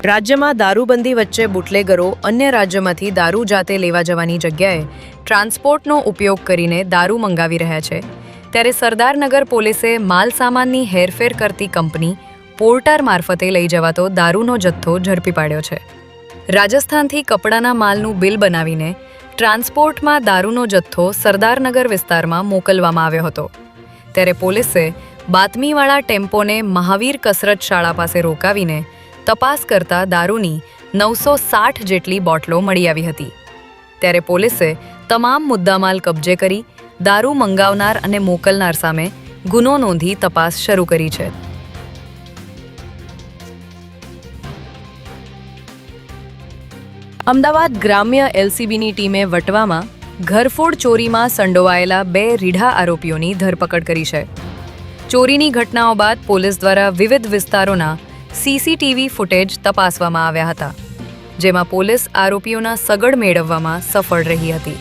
રાજ્યમાં દારૂબંધી વચ્ચે બુટલેગરો અન્ય રાજ્યમાંથી દારૂ જાતે લેવા જવાની જગ્યાએ ટ્રાન્સપોર્ટનો ઉપયોગ કરીને દારૂ મંગાવી રહ્યા છે ત્યારે સરદારનગર પોલીસે માલસામાનની હેરફેર કરતી કંપની પોર્ટર મારફતે લઈ જવાતો દારૂનો જથ્થો ઝડપી પાડ્યો છે। રાજસ્થાનથી કપડાના માલનું બિલ બનાવીને ટ્રાન્સપોર્ટમાં દારૂનો જથ્થો સરદારનગર વિસ્તારમાં મોકલવામાં આવ્યો હતો ત્યારે પોલીસે બાતમીવાળા ટેમ્પોને મહાવીર કસરત શાળા પાસે રોકાવીને તપાસ કરતા દારૂની 960 જેટલી બોટલો મળી આવી હતી ત્યારે પોલીસે તમામ મુદ્દામાલ કબજે કરી દારૂ મંગાવનાર અને મોકલનાર સામે ગુનો નોંધી તપાસ શરૂ કરી છે। અમદાવાદ ગ્રામ્ય એલસીબીની ટીમે વટવામાં ઘરફોડ ચોરીમાં સંડોવાયેલા 2 રીઢા આરોપીઓની ધરપકડ કરી છે। ચોરીની ઘટનાઓ બાદ પોલીસ દ્વારા વિવિધ વિસ્તારોના સીસીટીવી ફૂટેજ તપાસવામાં આવ્યા હતા જેમાં પોલીસ આરોપીઓના સગડ મેળવવામાં સફળ રહી હતી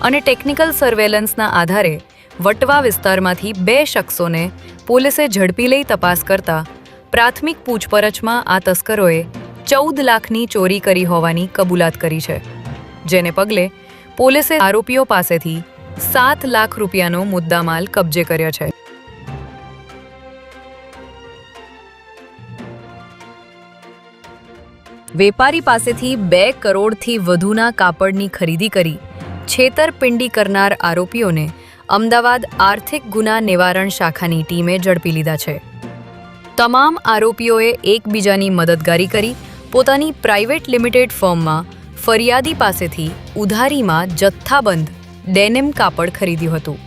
અને ટેકનિકલ સર્વેલન્સના આધારે વટવા વિસ્તારમાંથી 2 શખ્સોને પોલીસે ઝડપી લઈ તપાસ કરતા પ્રાથમિક પૂછપરછમાં આ તસ્કરોએ 14 લાખની ચોરી કરી હોવાની કબૂલાત કરી છે જેને પગલે પોલીસે આરોપીઓ પાસેથી 7 લાખ રૂપિયાનો મુદ્દામાલ કબજે કર્યો છે। વેપારી પાસેથી 2 કરોડથી વધુના કાપડની ખરીદી કરી છેતરપિંડી કરનાર આરોપીઓને અમદાવાદ આર્થિક ગુના નિવારણ શાખાની ટીમે ઝડપી લીધા છે। તમામ આરોપીઓએ એકબીજાની મદદગારી કરી પોતાની પ્રાઇવેટ લિમિટેડ ફર્મમાં ફરિયાદી પાસેથી ઉધારીમાં જથ્થાબંધ ડેનિમ કાપડ ખરીદ્યું હતું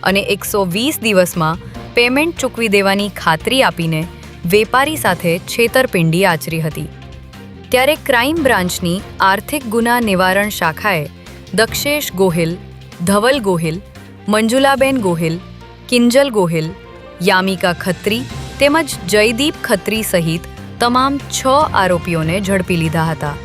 અને 120 દિવસમાં પેમેન્ટ ચૂકવી દેવાની ખાતરી આપીને વેપારી સાથે છેતરપિંડી આચરી હતી ત્યારે ક્રાઇમ બ્રાન્ચની આર્થિક ગુના નિવારણ શાખાએ દક્ષેશ ગોહિલ, ધવલ ગોહિલ, મંજુલાબેન ગોહિલ, કિંજલ ગોહિલ, યામિકા ખત્રી તેમજ જયદીપ ખત્રી સહિત તમામ 6 આરોપીઓને ઝડપી લીધા હતા।